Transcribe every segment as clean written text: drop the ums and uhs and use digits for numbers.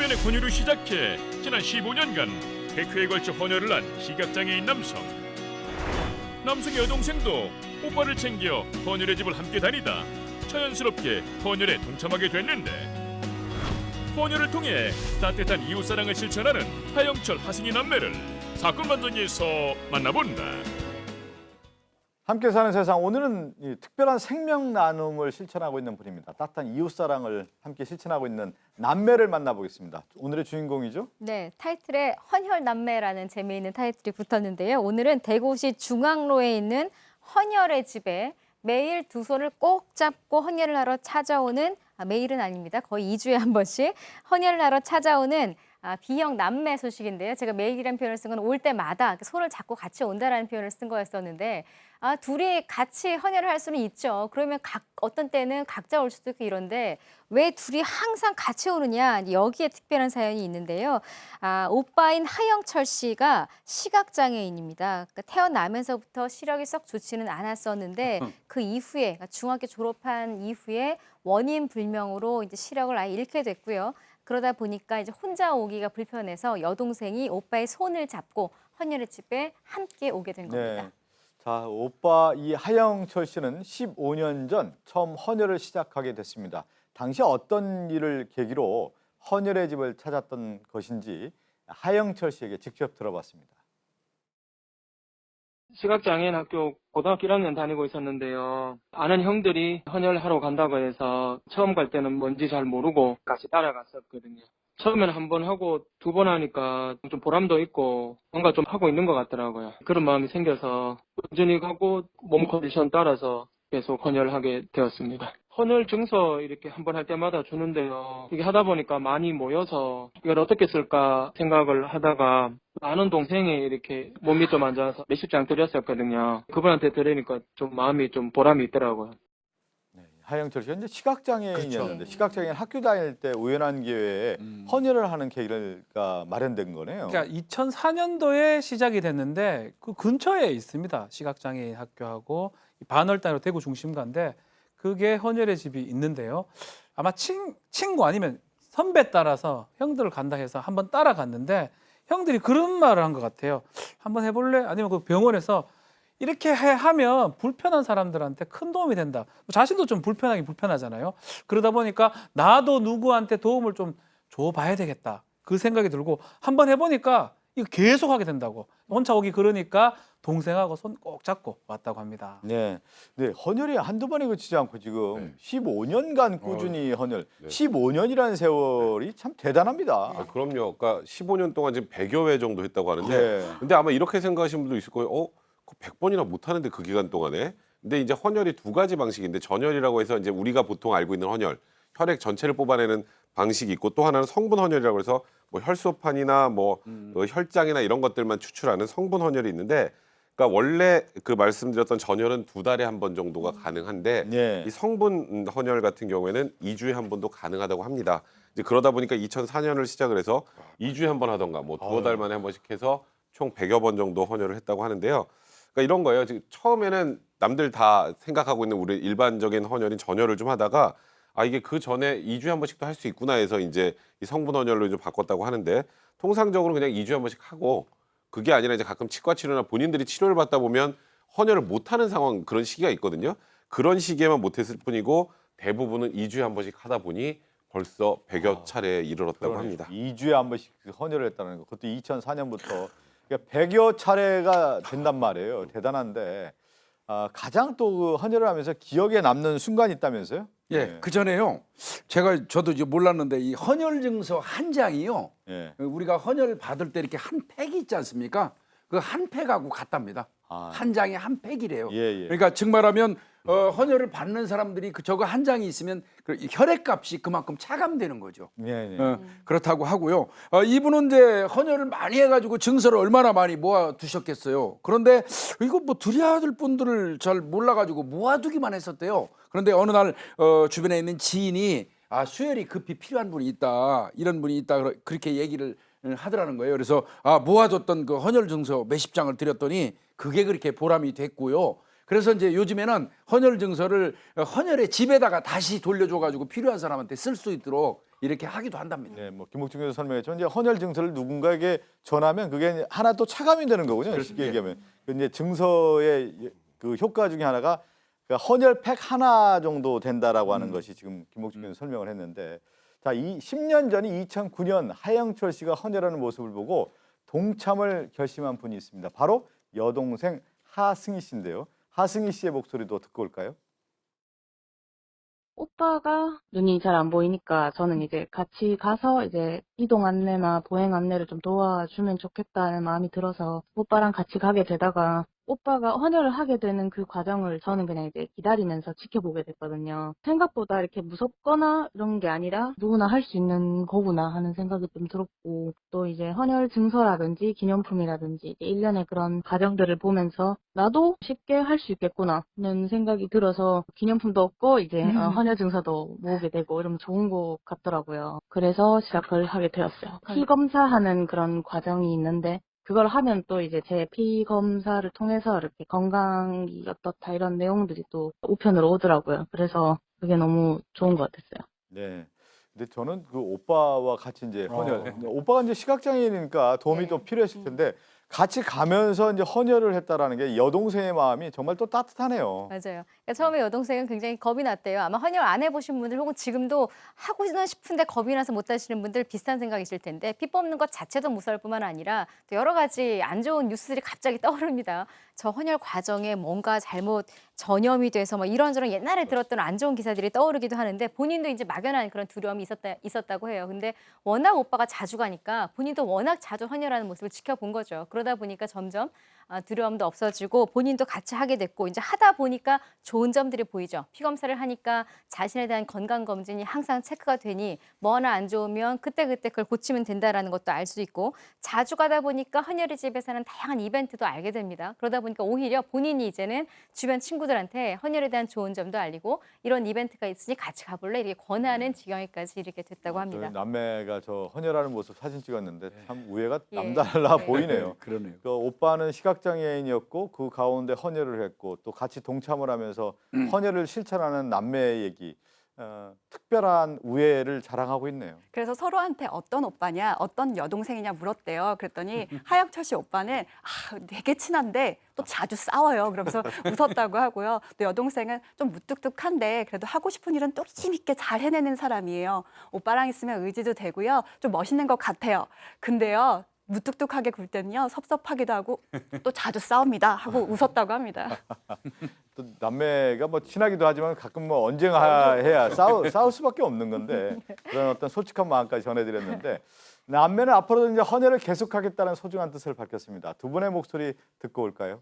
주변의 권유로 시작해 지난 15년간 100회에 걸쳐 헌혈을 한 시각장애인 남성. 남성의 여동생도 오빠를 챙겨 헌혈의 집을 함께 다니다 자연스럽게 헌혈에 동참하게 됐는데, 헌혈을 통해 따뜻한 이웃사랑을 실천하는 하영철, 하승희 남매를 사건 반전에서 만나본다. 함께 사는 세상, 오늘은 이 특별한 생명 나눔을 실천하고 있는 분입니다. 따뜻한 이웃사랑을 함께 실천하고 있는 남매를 만나보겠습니다. 오늘의 주인공이죠? 네, 타이틀에 헌혈남매라는 재미있는 타이틀이 붙었는데요. 오늘은 대구시 중앙로에 있는 헌혈의 집에 매일 두 손을 꼭 잡고 헌혈을 하러 찾아오는, 매일은 아닙니다. 거의 2주에 한 번씩 헌혈을 하러 찾아오는 B형 남매 소식인데요. 제가 매일이라는 표현을 쓴 건 올 때마다 손을 잡고 같이 온다라는 표현을 쓴 거였었는데, 둘이 같이 헌혈을 할 수는 있죠. 그러면 어떤 때는 각자 올 수도 있고 이런데 왜 둘이 항상 같이 오느냐, 여기에 특별한 사연이 있는데요. 오빠인 하영철 씨가 시각장애인입니다. 그러니까 태어나면서부터 시력이 썩 좋지는 않았었는데 그 이후에, 그러니까 중학교 졸업한 이후에 원인 불명으로 이제 시력을 아예 잃게 됐고요. 그러다 보니까 이제 혼자 오기가 불편해서 여동생이 오빠의 손을 잡고 헌혈의 집에 함께 오게 된 겁니다. 네. 자, 오빠 이 하영철 씨는 15년 전 처음 헌혈을 시작하게 됐습니다. 당시 어떤 일을 계기로 헌혈의 집을 찾았던 것인지 하영철 씨에게 직접 들어봤습니다. 시각장애인 학교 고등학교 1학년 다니고 있었는데요. 아는 형들이 헌혈하러 간다고 해서 처음 갈 때는 뭔지 잘 모르고 같이 따라갔었거든요. 처음에는 한 번 하고 두 번 하니까 좀 보람도 있고 뭔가 좀 하고 있는 것 같더라고요. 그런 마음이 생겨서 꾸준히 가고 몸 컨디션 따라서 계속 헌혈을 하게 되었습니다. 헌혈 증서 이렇게 한 번 할 때마다 주는데요. 이게 하다 보니까 많이 모여서 이걸 어떻게 쓸까 생각을 하다가 아는 동생이 이렇게 몸이 좀 안 좋아서 몇십 장 드렸었거든요. 그분한테 드리니까 좀 마음이 좀 보람이 있더라고요. 네, 하영철 씨가 이제 시각장애인이었는데 그렇죠. 시각장애인 학교 다닐 때 우연한 기회에 헌혈을 하는 계기가 마련된 거네요. 그러니까 2004년도에 시작이 됐는데 그 근처에 있습니다. 시각장애인 학교하고 반월단으로 대구 중심가인데 그게 헌혈의 집이 있는데요. 아마 친구 아니면 선배 따라서 형들을 간다 해서 한번 따라갔는데 형들이 그런 말을 한 것 같아요. 한번 해볼래? 아니면 그 병원에서 이렇게 하면 불편한 사람들한테 큰 도움이 된다. 자신도 좀 불편하잖아요. 그러다 보니까 나도 누구한테 도움을 좀 줘봐야 되겠다. 그 생각이 들고 한번 해보니까 이거 계속 하게 된다고. 혼자 오기 그러니까 동생하고 손 꼭 잡고 왔다고 합니다. 네, 네, 헌혈이 한두 번에 그치지 않고 지금 15년간 꾸준히 헌혈, 네. 15년이라는 세월이 참 대단합니다. 아, 그럼요. 그러니까 15년 동안 지금 100여 회 정도 했다고 하는데, 네. 근데 아마 이렇게 생각하시는 분도 있을 거예요. 100번이나 못 하는데 그 기간 동안에. 근데 이제 헌혈이 두 가지 방식인데, 전혈이라고 해서 이제 우리가 보통 알고 있는 헌혈, 혈액 전체를 뽑아내는 방식이 있고, 또 하나는 성분 헌혈이라고 해서 뭐 혈소판이나 뭐 혈장이나 이런 것들만 추출하는 성분 헌혈이 있는데, 그러니까 원래 그 말씀드렸던 전혈은 2달에 한 번 정도가 가능한데, 네. 이 성분 헌혈 같은 경우에는 2주에 한 번도 가능하다고 합니다. 이제 그러다 보니까 2004년을 시작을 해서 2주에 한 번 하던가 뭐 두어 달 만에 한 번씩 해서 총 100여 번 정도 헌혈을 했다고 하는데요. 그러니까 이런 거예요. 지금 처음에는 남들 다 생각하고 있는 우리 일반적인 헌혈인 전혈을 좀 하다가 이게 그 전에 2주에 한 번씩도 할 수 있구나 해서 이제 이 성분 헌혈로 좀 바꿨다고 하는데, 통상적으로 그냥 2주에 한 번씩 하고, 그게 아니라 이제 가끔 치과 치료나 본인들이 치료를 받다 보면 헌혈을 못하는 상황, 그런 시기가 있거든요. 그런 시기에만 못했을 뿐이고 대부분은 2주에 한 번씩 하다 보니 벌써 100여 차례에 이르렀다고 합니다. 2주에 한 번씩 헌혈을 했다는 거. 그것도 2004년부터 그러니까 100여 차례가 된단 말이에요. 대단한데 가장 또 그 헌혈을 하면서 기억에 남는 순간이 있다면서요? 예, 네. 그 전에요. 저도 이제 몰랐는데 이 헌혈 증서 한 장이요. 네. 우리가 헌혈 받을 때 이렇게 한 팩이 있지 않습니까? 그 한 팩하고 같답니다. 한 장에 한 팩이래요. 예. 그러니까 증말하면 헌혈을 받는 사람들이 저거 한 장이 있으면 이 혈액값이 그만큼 차감되는 거죠. 네. 그렇다고 하고요. 이분은 이제 헌혈을 많이 해가지고 증서를 얼마나 많이 모아 두셨겠어요. 그런데 이거 뭐 드려야 될 분들을 잘 몰라가지고 모아두기만 했었대요. 그런데 어느 날 주변에 있는 지인이 수혈이 급히 필요한 분이 있다, 이런 분이 있다, 그렇게 얘기를 하더라는 거예요. 그래서 모아뒀던 그 헌혈 증서 몇십 장을 드렸더니 그게 그렇게 보람이 됐고요. 그래서 이제 요즘에는 헌혈 증서를 헌혈의 집에다가 다시 돌려줘가지고 필요한 사람한테 쓸 수 있도록 이렇게 하기도 한답니다. 네, 뭐 김옥중 교수 설명했지만 이제 헌혈 증서를 누군가에게 전하면 그게 하나 또 차감이 되는 거군요. 쉽게 얘기하면. 그 이제 증서의 그 효과 중에 하나가 그 헌혈팩 하나 정도 된다라고 하는 것이 지금 김옥중 교수 설명을 했는데, 자, 이 10년 전이 2009년 하영철 씨가 헌혈하는 모습을 보고 동참을 결심한 분이 있습니다. 바로 여동생 하승희 씨인데요. 하승희 씨의 목소리도 듣고 올까요? 오빠가 눈이 잘 안 보이니까 저는 이제 같이 가서 이제 이동 안내나 보행 안내를 좀 도와주면 좋겠다는 마음이 들어서 오빠랑 같이 가게 되다가 오빠가 헌혈을 하게 되는 그 과정을 저는 그냥 이제 기다리면서 지켜보게 됐거든요. 생각보다 이렇게 무섭거나 이런 게 아니라 누구나 할 수 있는 거구나 하는 생각이 좀 들었고, 또 이제 헌혈 증서라든지 기념품이라든지 일련의 그런 과정들을 보면서 나도 쉽게 할 수 있겠구나는 생각이 들어서 기념품도 얻고 이제 헌혈 증서도 모으게 되고 이러면 좋은 것 같더라고요. 그래서 시작을 하게 되었어요. 피 검사하는 그런 과정이 있는데 그걸 하면 또 이제 제 피 검사를 통해서 이렇게 건강이 어떻다 이런 내용들이 또 우편으로 오더라고요. 그래서 그게 너무 좋은 것 같았어요. 네. 근데 저는 그 오빠와 같이 이제 헌혈, 오빠가 이제 시각장애인이니까 도움이 좀 필요했을 텐데 같이 가면서 이제 헌혈을 했다라는 게 여동생의 마음이 정말 또 따뜻하네요. 맞아요. 그러니까 처음에 여동생은 굉장히 겁이 났대요. 아마 헌혈 안 해보신 분들 혹은 지금도 하고는 싶은데 겁이 나서 못 하시는 분들 비슷한 생각이실 텐데, 피 뽑는 것 자체도 무서울 뿐만 아니라 또 여러 가지 안 좋은 뉴스들이 갑자기 떠오릅니다. 저 헌혈 과정에 뭔가 잘못 전염이 돼서 뭐 이런저런 옛날에 들었던 안 좋은 기사들이 떠오르기도 하는데, 본인도 이제 막연한 그런 두려움이 있었다고 해요. 근데 워낙 오빠가 자주 가니까 본인도 워낙 자주 헌혈하는 모습을 지켜본 거죠. 그러다 보니까 점점 두려움도 없어지고 본인도 같이 하게 됐고, 이제 하다 보니까 좋은 점들이 보이죠. 피 검사를 하니까 자신에 대한 건강 검진이 항상 체크가 되니 뭐 하나 안 좋으면 그때그때 그걸 고치면 된다라는 것도 알 수 있고, 자주 가다 보니까 헌혈의 집에서는 다양한 이벤트도 알게 됩니다. 그러다 보니까 오히려 본인이 이제는 주변 친구들한테 헌혈에 대한 좋은 점도 알리고 이런 이벤트가 있으니 같이 가볼래 이렇게 권하는 지경에까지 이렇게 됐다고 합니다. 저희 남매가 저 헌혈하는 모습 사진 찍었는데 참 우애가 예. 남달라 네. 보이네요. 그러네요. 그 오빠는 시각장애인이었고 그 가운데 헌혈을 했고 또 같이 동참을 하면서 헌혈을 실천하는 남매의 얘기, 특별한 우애를 자랑하고 있네요. 그래서 서로한테 어떤 오빠냐, 어떤 여동생이냐 물었대요. 그랬더니 하영철 씨 오빠는 되게 친한데 또 자주 싸워요. 그러면서 웃었다고 하고요. 또 여동생은 좀 무뚝뚝한데 그래도 하고 싶은 일은 똘끼 있게 잘 해내는 사람이에요. 오빠랑 있으면 의지도 되고요. 좀 멋있는 것 같아요. 근데요, 무뚝뚝하게 굴 때는요, 섭섭하기도 하고 또 자주 싸웁니다 하고 웃었다고 합니다. 또 남매가 뭐 친하기도 하지만 가끔 뭐 언쟁해야 싸울 수밖에 없는 건데 그런 어떤 솔직한 마음까지 전해드렸는데, 남매는 앞으로도 이제 헌혈을 계속하겠다는 소중한 뜻을 밝혔습니다. 두 분의 목소리 듣고 올까요?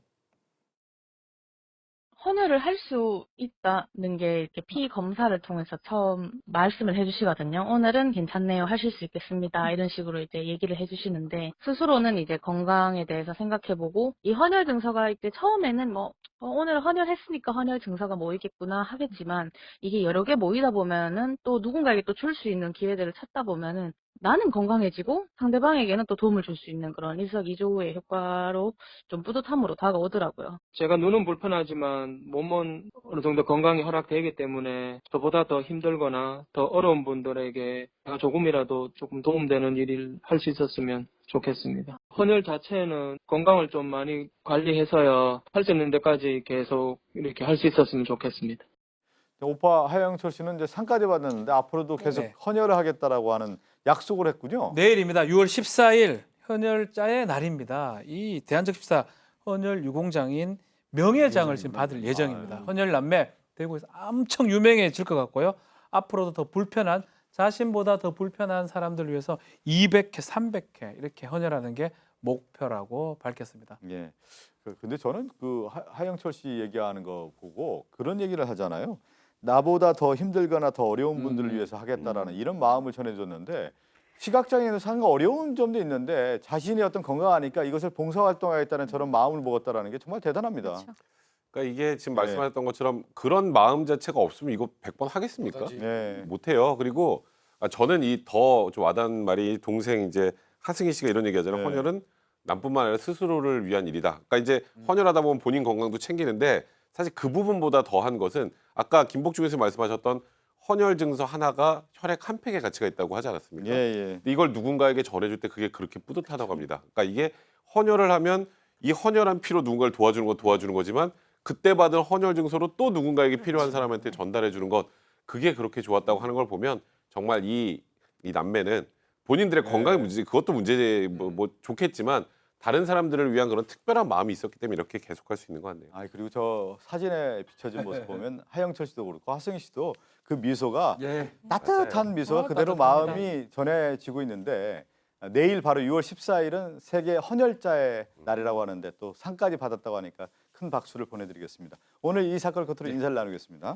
헌혈을 할 수 있다는 게 이렇게 피 검사를 통해서 처음 말씀을 해주시거든요. 오늘은 괜찮네요. 하실 수 있겠습니다. 이런 식으로 이제 얘기를 해주시는데, 스스로는 이제 건강에 대해서 생각해보고, 이 헌혈 증서가 이때 처음에는 뭐 오늘 헌혈했으니까 헌혈 증서가 모이겠구나 하겠지만, 이게 여러 개 모이다 보면은 또 누군가에게 또 줄 수 있는 기회들을 찾다 보면은 나는 건강해지고 상대방에게는 또 도움을 줄 수 있는 그런 일석이조의 효과로 좀 뿌듯함으로 다가오더라고요. 제가 눈은 불편하지만 몸은 어느 정도 건강이 허락되기 때문에 저보다 더 힘들거나 더 어려운 분들에게 제가 조금이라도 조금 도움되는 일을 할 수 있었으면 좋겠습니다. 헌혈 자체는 건강을 좀 많이 관리해서요, 할 수 있는 데까지 계속 이렇게 할 수 있었으면 좋겠습니다. 오빠 하영철 씨는 이제 상까지 받았는데 앞으로도 계속 네. 헌혈을 하겠다라고 하는 약속을 했군요. 내일입니다. 6월 14일 헌혈자의 날입니다. 이 대한적십사 헌혈 유공장인 명예장을 지금 받을 예정입니다. 헌혈 남매 대구에서 엄청 유명해질 것 같고요. 앞으로도 더 불편한, 자신보다 더 불편한 사람들을 위해서 200회, 300회 이렇게 헌혈하는 게 목표라고 밝혔습니다. 예. 근데 저는 그 하영철 씨 얘기하는 거 보고 그런 얘기를 하잖아요. 나보다 더 힘들거나 더 어려운 분들을 위해서 하겠다라는 이런 마음을 전해줬는데, 시각장애인은 상당히 어려운 점도 있는데 자신이 어떤 건강하니까 이것을 봉사활동하겠다는 저런 마음을 먹었다라는 게 정말 대단합니다. 그렇죠. 그러니까 이게 지금 네. 말씀하셨던 것처럼 그런 마음 자체가 없으면 이거 100번 하겠습니까? 네. 못해요. 그리고 저는 이 더 좀 와닿은 말이, 동생 이제 하승희 씨가 이런 얘기하잖아요. 네. 헌혈은 남뿐만 아니라 스스로를 위한 일이다. 그러니까 이제 헌혈하다 보면 본인 건강도 챙기는데, 사실 그 부분보다 더한 것은 아까 김복중 교수님 말씀하셨던 헌혈 증서 하나가 혈액 한 팩의 가치가 있다고 하지 않았습니까? 예, 예. 근데 이걸 누군가에게 전해줄 때 그게 그렇게 뿌듯하다고 합니다. 그러니까 이게 헌혈을 하면 이 헌혈한 피로 누군가를 도와주는 건 도와주는 거지만 그때 받은 헌혈 증서로 또 누군가에게 필요한 사람한테 전달해 주는 것, 그게 그렇게 좋았다고 하는 걸 보면 정말 이 남매는 본인들의 건강의 문제지, 그것도 문제 뭐 좋겠지만 다른 사람들을 위한 그런 특별한 마음이 있었기 때문에 이렇게 계속할 수 있는 것 같네요. 아, 그리고 저 사진에 비춰진 모습 보면 하영철 씨도 그렇고 하승희 씨도 그 미소가 예. 따뜻한 미소가 그대로 따뜻합니다. 마음이 전해지고 있는데, 내일 바로 6월 14일은 세계 헌혈자의 날이라고 하는데 또 상까지 받았다고 하니까 큰 박수를 보내드리겠습니다. 오늘 이 사건을 끝으로 인사를 나누겠습니다.